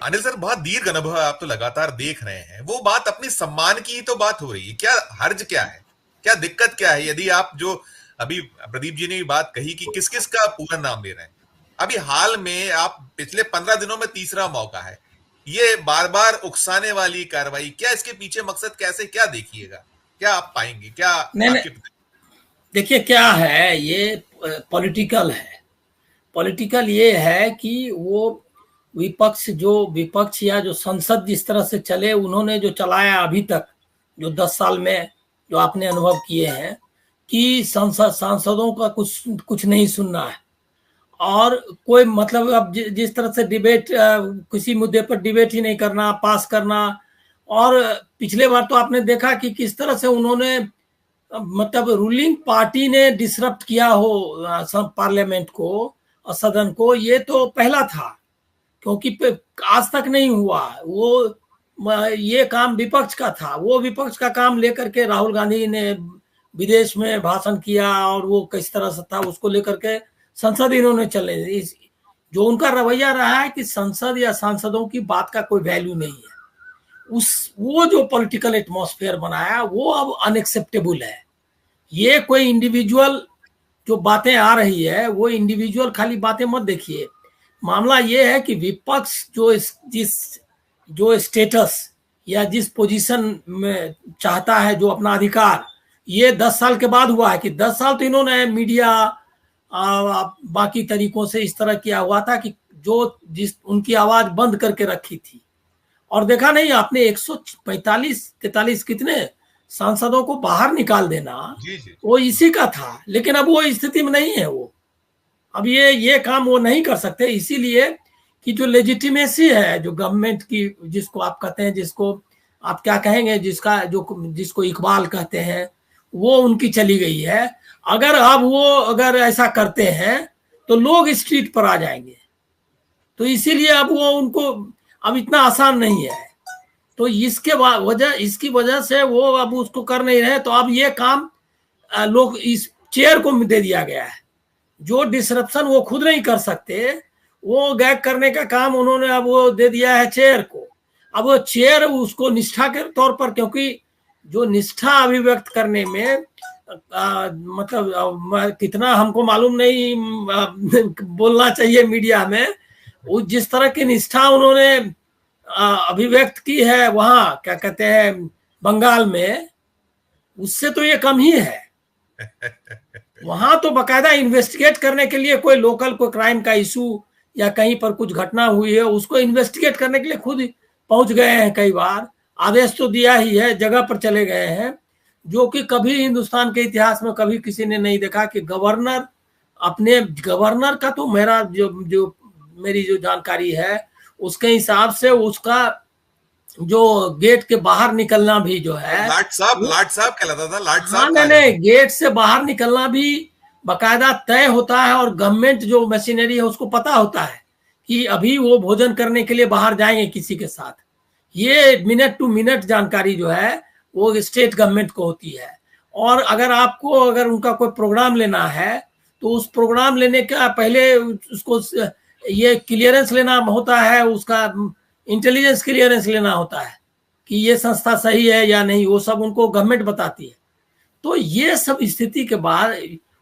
Anil sir, बहुत दीर्घ अनुभव आप तो लगातार देख रहे हैं, वो बात अपनी सम्मान की ही तो बात हो रही है। क्या हर्ज क्या है, क्या दिक्कत क्या है यदि आप जो अभी प्रदीप जी ने भी बात कही कि किस किस का पूरा नाम ले रहे हैं। अभी हाल में आप पिछले 15 दिनों में तीसरा मौका है, ये बार बार उकसाने वाली कार्रवाई, क्या इसके पीछे मकसद, कैसे, क्या देखिएगा, क्या आप पाएंगे, क्या नहीं नहीं, आपके। देखिए क्या है ये, पॉलिटिकल है। पॉलिटिकल ये है कि वो विपक्ष या जो संसद जिस तरह से चले, उन्होंने जो चलाया अभी तक, जो 10 साल में जो आपने अनुभव किए हैं कि सांसदों का कुछ कुछ नहीं सुनना है। और कोई मतलब अब जिस तरह से डिबेट, किसी मुद्दे पर डिबेट ही नहीं करना, पास करना। और पिछले बार तो आपने देखा कि किस तरह से उन्होंने, मतलब रूलिंग पार्टी ने डिसरप्ट किया हो पार्लियामेंट को और सदन को, ये तो पहला था। क्योंकि आज तक नहीं हुआ वो, ये काम विपक्ष का था। वो विपक्ष का काम लेकर के राहुल गांधी ने विदेश में भाषण किया, और वो किस तरह से था उसको लेकर के संसद इन्होंने चले। जो उनका रवैया रहा है कि संसद या सांसदों की बात का कोई वैल्यू नहीं है, उस वो जो पॉलिटिकल एटमॉस्फेयर बनाया वो अब अनएक्सेप्टेबल है। ये कोई इंडिविजुअल जो बातें आ रही है, वो इंडिविजुअल खाली बातें मत देखिए। मामला ये है कि विपक्ष जो स्टेटस या जिस पोजीशन में चाहता है, जो अपना अधिकार, ये 10 साल के बाद हुआ है। कि 10 साल तो इन्होंने मीडिया बाकी तरीकों से इस तरह किया हुआ था कि जो जिस उनकी आवाज बंद करके रखी थी। और देखा नहीं आपने, 145-43 कितने सांसदों को बाहर निकाल देना, जी जी। वो इसी का था। लेकिन अब वो स्थिति में नहीं है। वो अब ये काम वो नहीं कर सकते, इसीलिए कि जो लेजिटिमेसी है जो गवर्नमेंट की, जिसको आप कहते हैं, जिसको आप क्या कहेंगे, जिसको इकबाल कहते हैं, वो उनकी चली गई है। अगर ऐसा करते हैं तो लोग स्ट्रीट पर आ जाएंगे। तो इसीलिए अब वो उनको अब इतना आसान नहीं है। तो इसकी वजह से वो अब उसको कर नहीं रहे। तो अब ये काम लोग इस चेयर को दे दिया गया है। जो डिसरप्शन वो खुद नहीं कर सकते, वो गैग करने का काम उन्होंने अब वो दे दिया है चेयर को। अब वो चेयर उसको निष्ठा के तौर पर, क्योंकि जो निष्ठा अभिव्यक्त करने में मतलब कितना हमको मालूम नहीं, बोलना चाहिए मीडिया में, वो जिस तरह की निष्ठा उन्होंने अभिव्यक्त की है वहां, क्या कहते हैं, बंगाल में, उससे तो ये कम ही है। वहां तो बकायदा इन्वेस्टिगेट करने के लिए कोई लोकल कोई क्राइम का इशू या कहीं पर कुछ घटना हुई है, उसको इन्वेस्टिगेट करने के लिए खुद पहुंच गए हैं। कई बार आदेश तो दिया ही है, जगह पर चले गए हैं। जो कि कभी हिंदुस्तान के इतिहास में कभी किसी ने नहीं देखा कि गवर्नर का तो मेरी जो जानकारी है उसके हिसाब से उसका जो गेट के बाहर निकलना भी जो है, लाट साहब कहलाता था, लाट हाँ, साहब कहा नहीं, जाता गेट से बाहर निकलना भी बकायदा तय होता है। और गवर्नमेंट जो मशीनरी है उसको पता होता है कि अभी वो भोजन करने के लिए बाहर जाएंगे किसी के साथ। ये मिनट टू मिनट जानकारी जो है वो स्टेट गवर्नमेंट को होती है। और अगर उनका कोई प्रोग्राम लेना है तो उस प्रोग्राम लेने का पहले उसको ये क्लियरेंस लेना होता है, उसका इंटेलिजेंस क्लियरेंस लेना होता है कि ये संस्था सही है या नहीं, वो सब उनको गवर्नमेंट बताती है। तो ये सब स्थिति के बाद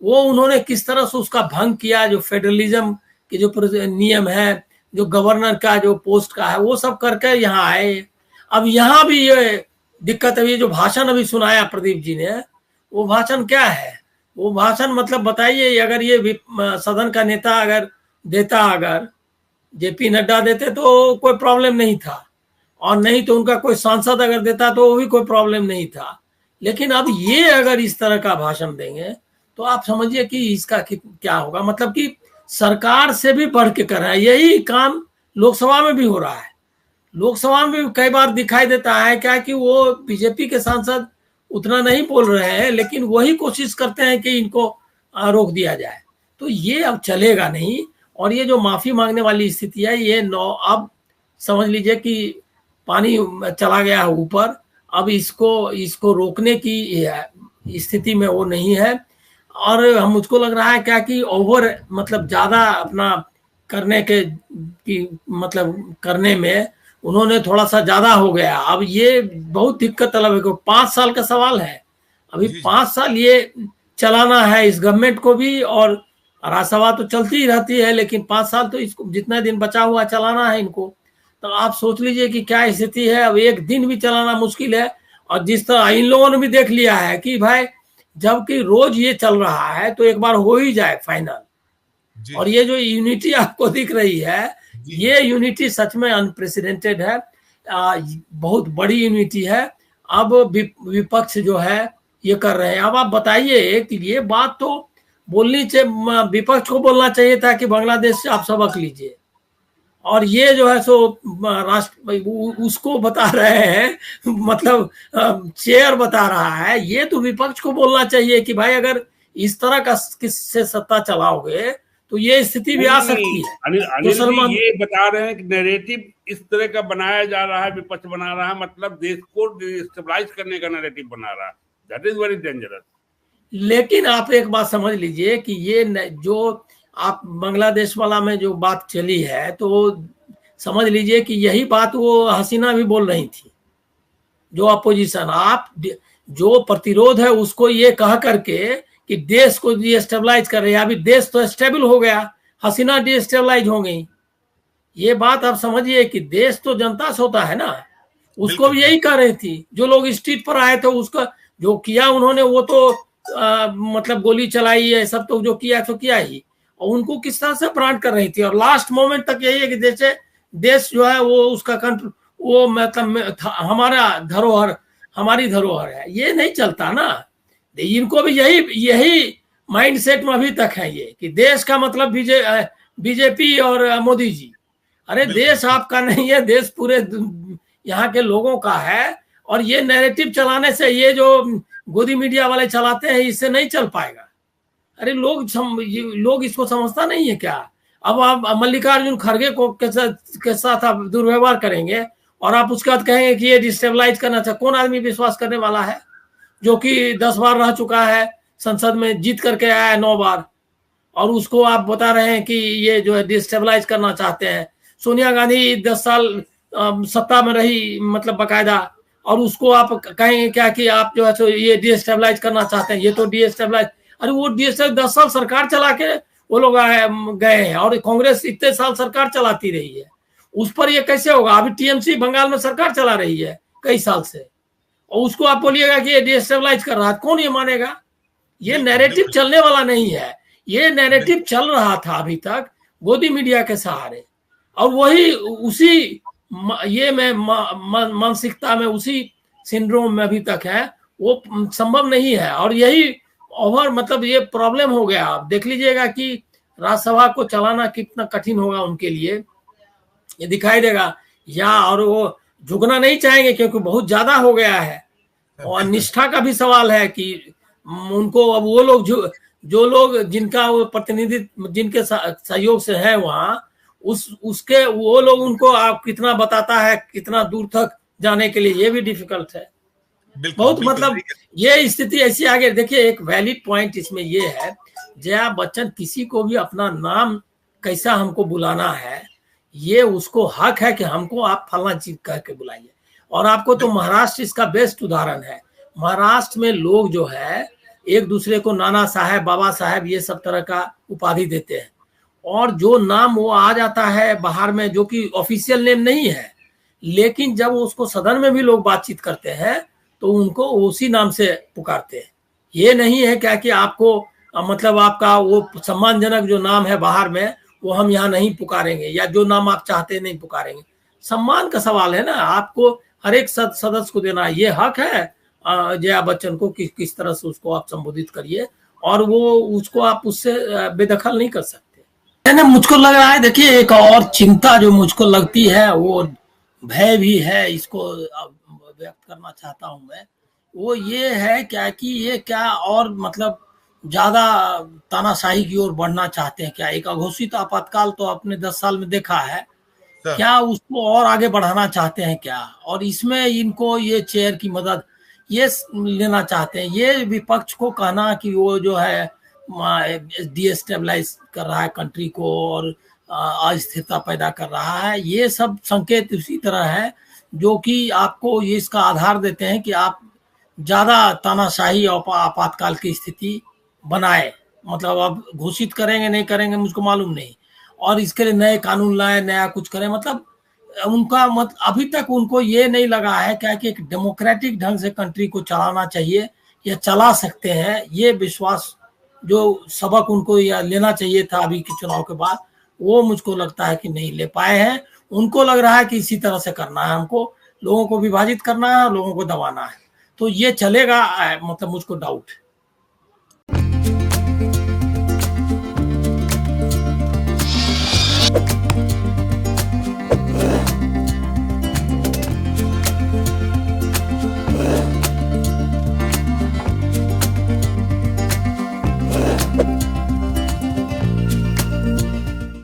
वो उन्होंने किस तरह से उसका भंग किया, जो फेडरलिज्म के जो नियम है, जो गवर्नर का जो पोस्ट का है, वो सब करके यहाँ आए। अब यहाँ भी ये दिक्कत है। ये जो भाषण अभी सुनाया प्रदीप जी ने, वो भाषण क्या है? वो भाषण मतलब बताइए, अगर ये सदन का नेता अगर देता, अगर जेपी नड्डा देते तो कोई प्रॉब्लम नहीं था, और नहीं तो उनका कोई सांसद अगर देता तो वो भी कोई प्रॉब्लम नहीं था। लेकिन अब ये अगर इस तरह का भाषण देंगे तो आप समझिए कि इसका क्या होगा। मतलब कि सरकार से भी बढ़ के कर रहा है। यही काम लोकसभा में भी हो रहा है। लोकसभा में भी कई बार दिखाई देता है क्या कि वो बीजेपी के सांसद उतना नहीं बोल रहे हैं, लेकिन वही कोशिश करते हैं कि इनको रोक दिया जाए। तो ये अब चलेगा नहीं। और ये जो माफी मांगने वाली स्थिति है, ये अब समझ लीजिए कि पानी चला गया है ऊपर। अब इसको रोकने की स्थिति में वो नहीं है। और हम मुझको लग रहा है क्या कि ओवर मतलब ज्यादा अपना करने के की मतलब करने में उन्होंने थोड़ा सा ज्यादा हो गया। अब ये बहुत दिक्कत तलब है, 5 साल का सवाल है। अभी जी जी 5 साल ये चलाना है इस गवर्नमेंट को भी, और राज्यसभा तो चलती ही रहती है, लेकिन 5 साल तो इसको जितना दिन बचा हुआ चलाना है इनको। तो आप सोच लीजिए कि क्या स्थिति है। अब एक दिन भी चलाना मुश्किल है। और जिस तरह इन लोगों ने भी देख लिया है कि भाई जबकि रोज ये चल रहा है तो एक बार हो ही जाए फाइनल। जी और ये जो यूनिटी आपको दिख रही है, जी जी ये यूनिटी सच में अनप्रेसिडेंटेड है। बहुत बड़ी यूनिटी है। अब विपक्ष जो है ये कर रहे हैं। अब आप बताइए कि ये बात तो बोलनी चाहिए, विपक्ष को बोलना चाहिए था कि बांग्लादेश से आप सबक लीजिए, और ये जो है सो राष्ट्र उसको बता रहे हैं मतलब चेयर बता रहा है। ये तो विपक्ष को बोलना चाहिए कि भाई अगर इस तरह का किससे सत्ता चलाओगे तो ये स्थिति भी आ नहीं, सकती है। अनिल तो अनिल जी सलमान ये बता रहे हैं कि नैरेटिव इस तरह का बनाया जा रहा है, विपक्ष बना रहा है, मतलब देश को डिस्टेबलाइज करने का नैरेटिव बना रहा है। That is very dangerous. लेकिन आप एक बात समझ लीजिए कि ये जो आप बांग्लादेश वाला में जो बात चली है, तो समझ लीजिए कि यही बात वो हसीना भी बोल रही थी। जो अपोजिशन आप जो प्रतिरोध है उसको ये कह करके कि देश को डिस्टेबलाइज कर रहे हैं। अभी देश तो स्टेबल हो गया, हसीना डिस्टेबलाइज हो गई। ये बात आप समझिए कि देश तो जनता से होता है ना। उसको बिल्कुल भी यही कह रही थी। जो लोग स्ट्रीट पर आए थे उसका जो किया उन्होंने, वो तो मतलब गोली चलाई है, सब तो जो किया तो किया ही। और उनको किस तरह से ब्रांड कर रही थी, और लास्ट मोमेंट तक यही है कि जैसे देश जो है वो उसका वो मतलब हमारा धरोहर, हमारी धरोहर है। ये नहीं चलता ना। इनको भी यही यही माइंड सेट में अभी तक है ये कि देश का मतलब बीजेपी और मोदी जी। अरे देश बिल्कुल आपका नहीं है, देश पूरे यहाँ के लोगों का है। और ये नैरेटिव चलाने से, ये जो गोदी मीडिया वाले चलाते हैं, इससे नहीं चल पाएगा। अरे लोग इसको समझता नहीं है क्या। अब आप मल्लिकार्जुन खड़गे को के साथ आप दुर्व्यवहार करेंगे और आप उसके बाद कहेंगे कि ये डिस्टेबलाइज करना चाहिए। कौन आदमी विश्वास करने वाला है जो कि 10 बार रह चुका है, संसद में जीत करके आया है 9 बार, और उसको आप बता रहे हैं कि ये जो है डिस्टेबलाइज करना चाहते हैं। सोनिया गांधी 10 साल सत्ता में रही, मतलब बकायदा, और उसको आप कहेंगे क्या कि आप जो है तो ये डिस्टेबलाइज करना चाहते हैं। ये तो डिस्टेबलाइज, अरे वो डिस्टेबलाइज 10 साल सरकार चला के वो लोग गए हैं, और कांग्रेस इतने साल सरकार चलाती रही है। उस पर ये कैसे होगा। अभी टीएमसी बंगाल में सरकार चला रही है कई साल से, और उसको आप बोलिएगा कि ये डिस्टेबलाइज कर रहा है, कौन ये मानेगा। ये नैरेटिव चलने वाला नहीं है। ये नैरेटिव चल रहा था अभी तक गोदी मीडिया के सहारे, और वही उसी ये में मानसिकता में, उसी सिंड्रोम में अभी तक है। वो संभव नहीं है। और यही ओवर मतलब ये प्रॉब्लम हो गया। आप देख लीजिएगा कि राज्यसभा को चलाना कितना कठिन होगा उनके लिए, ये दिखाई देगा। या और वो झुकना नहीं चाहेंगे क्योंकि बहुत ज्यादा हो गया है। और निष्ठा का भी सवाल है कि उनको अब वो लोग जो लोग जिनका वो प्रतिनिधित्व जिनके सहयोग से है वहां, उसके वो लोग उनको आप कितना बताता है, कितना दूर तक जाने के लिए, ये भी डिफिकल्ट है। बहुत मतलब ये स्थिति ऐसी आगे। देखिए एक वैलिड पॉइंट इसमें ये है, जया बच्चन किसी को भी अपना नाम कैसा हमको बुलाना है, ये उसको हक है कि हमको आप फलना चीज कह के बुलाइए। और आपको तो महाराष्ट्र इसका बेस्ट उदाहरण है। महाराष्ट्र में लोग जो है एक दूसरे को नाना साहब, बाबा साहब, ये सब तरह का उपाधि देते हैं। और जो नाम वो आ जाता है बाहर में, जो कि ऑफिशियल नेम नहीं है, लेकिन जब उसको सदन में भी लोग बातचीत करते हैं तो उनको उसी नाम से पुकारते हैं। ये नहीं है क्या कि आपको मतलब आपका वो सम्मानजनक जो नाम है बाहर में वो हम यहाँ नहीं पुकारेंगे, या जो नाम आप चाहते हैं नहीं पुकारेंगे। सम्मान का सवाल है ना, आपको हर एक सदस्य को देना ये हक है। जया बच्चन को किस तरह से उसको आप संबोधित करिए, और वो उसको आप उससे बेदखल नहीं कर सकते। मुझको लग रहा है, देखिए एक और चिंता जो मुझको लगती है, वो भय भी है, इसको व्यक्त करना चाहता हूं मैं। वो ये है क्या कि ये क्या और मतलब ज्यादा तानाशाही की ओर बढ़ना चाहते हैं क्या। एक अघोषित आपातकाल तो आपने 10 साल में देखा है, क्या उसको और आगे बढ़ाना चाहते हैं क्या। और इसमें इनको ये चेयर की मदद ये लेना चाहते हैं। ये विपक्ष को कहना कि वो जो है डिस्टेबलाइज कर रहा है कंट्री को और अस्थिरता पैदा कर रहा है। ये सब संकेत उसी तरह है जो कि आपको ये इसका आधार देते हैं कि आप ज्यादा तानाशाही और आपातकाल की स्थिति बनाए, मतलब अब घोषित करेंगे नहीं करेंगे मुझको मालूम नहीं, और इसके लिए नए कानून लाए, नया कुछ करें, मतलब उनका मत अभी तक उनको ये नहीं लगा है क्या कि एक डेमोक्रेटिक ढंग से कंट्री को चलाना चाहिए या चला सकते हैं। ये विश्वास जो सबक उनको या लेना चाहिए था अभी के चुनाव के बाद, वो मुझको लगता है कि नहीं ले पाए हैं। उनको लग रहा है कि इसी तरह से करना है, हमको लोगों को विभाजित करना है, लोगों को दबाना है, तो ये चलेगा मतलब मुझको डाउट है।